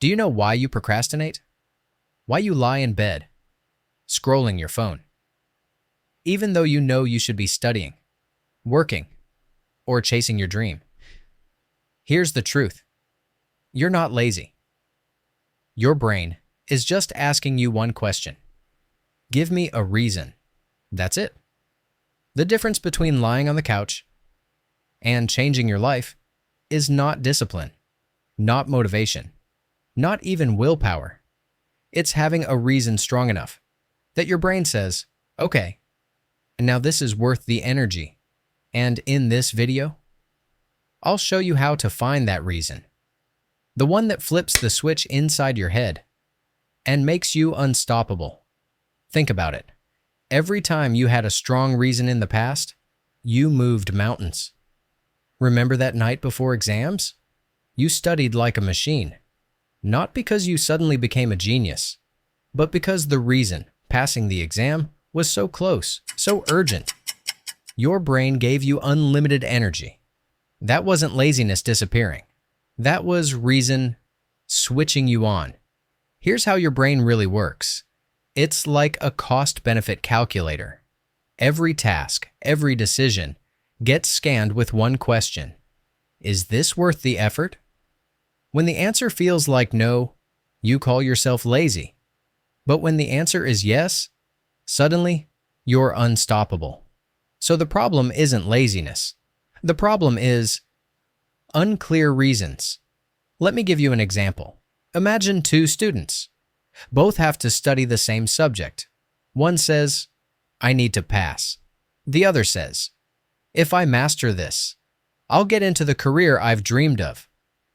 Do you know why you procrastinate? Why you lie in bed, scrolling your phone, even though you know you should be studying, working, or chasing your dream? Here's the truth. You're not lazy. Your brain is just asking you one question. Give me a reason. That's it. The difference between lying on the couch and changing your life is not discipline, not motivation, not even willpower. It's having a reason strong enough that your brain says, okay, now this is worth the energy. And in this video, I'll show you how to find that reason. The one that flips the switch inside your head and makes you unstoppable. Think about it. Every time you had a strong reason in the past, you moved mountains. Remember that night before exams? You studied like a machine. Not because you suddenly became a genius, but because the reason, passing the exam, was so close, so urgent. Your brain gave you unlimited energy. That wasn't laziness disappearing. That was reason switching you on. Here's how your brain really works. It's like a cost-benefit calculator. Every task, every decision gets scanned with one question. Is this worth the effort? When the answer feels like no, you call yourself lazy. But when the answer is yes, suddenly you're unstoppable. So the problem isn't laziness. The problem is unclear reasons. Let me give you an example. Imagine two students. Both have to study the same subject. One says, I need to pass. The other says, if I master this, I'll get into the career I've dreamed of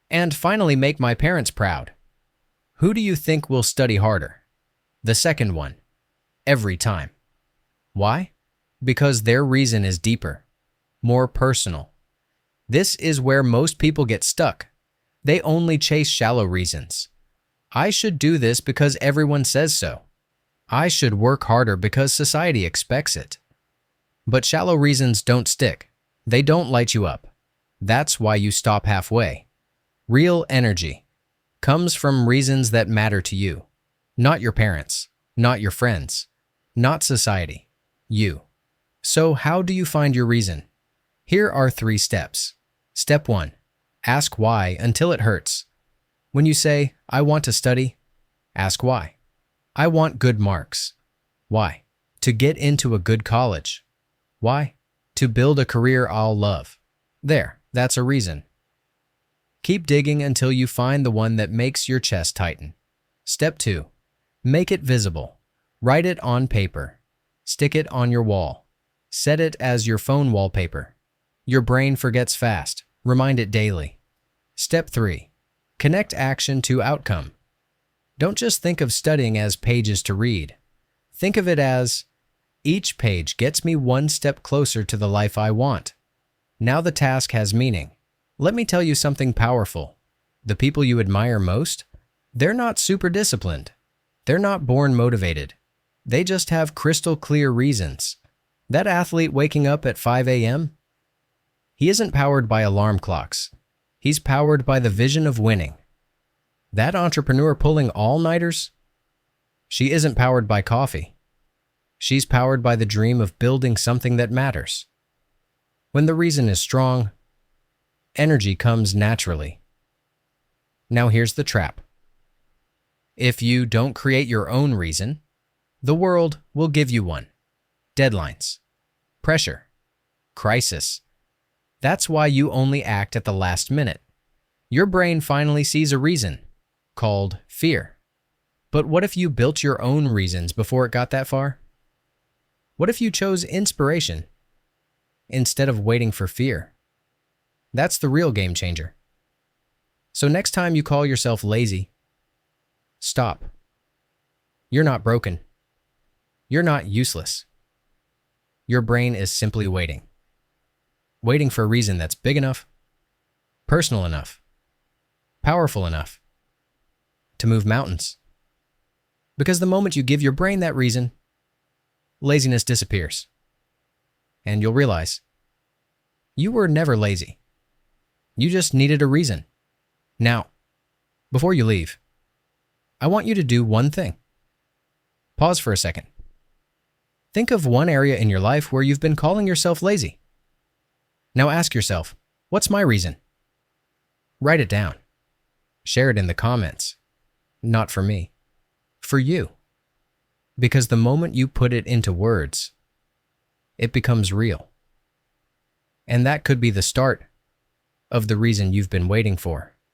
and finally make my parents proud. Who do you think will study harder? The second one. Every time. Why? Because their reason is deeper, more personal. This is where most people get stuck. They only chase shallow reasons. I should do this because everyone says so. I should work harder because society expects it. But shallow reasons don't stick. They don't light you up. That's why you stop halfway. Real energy comes from reasons that matter to you. Not your parents, not your friends, not society. You. So how do you find your reason? Here are 3 steps. Step 1. Ask why until it hurts. When you say, I want to study, ask why. I want good marks. Why? To get into a good college. Why? To build a career I'll love. There, that's a reason. Keep digging until you find the one that makes your chest tighten. Step 2. Make it visible. Write it on paper. Stick it on your wall. Set it as your phone wallpaper. Your brain forgets fast. Remind it daily. Step 3. Connect action to outcome. Don't just think of studying as pages to read. Think of it as, each page gets me one step closer to the life I want. Now the task has meaning. Let me tell you something powerful. The people you admire most, they're not super disciplined. They're not born motivated. They just have crystal clear reasons. That athlete waking up at 5 a.m., he isn't powered by alarm clocks. He's powered by the vision of winning. That entrepreneur pulling all-nighters, she isn't powered by coffee. She's powered by the dream of building something that matters. When the reason is strong, energy comes naturally. Now here's the trap. If you don't create your own reason, the world will give you one. Deadlines, pressure, crisis. That's why you only act at the last minute. Your brain finally sees a reason, called fear. But what if you built your own reasons before it got that far? What if you chose inspiration instead of waiting for fear? That's the real game changer. So next time you call yourself lazy, stop. You're not broken. You're not useless. Your brain is simply waiting. Waiting for a reason that's big enough, personal enough, powerful enough to move mountains. Because the moment you give your brain that reason, laziness disappears. And you'll realize you were never lazy. You just needed a reason. Now, before you leave, I want you to do one thing. Pause for a second. Think of one area in your life where you've been calling yourself lazy. Now ask yourself, what's my reason? Write it down. Share it in the comments. Not for me. For you. Because the moment you put it into words, it becomes real. And that could be the start of the reason you've been waiting for.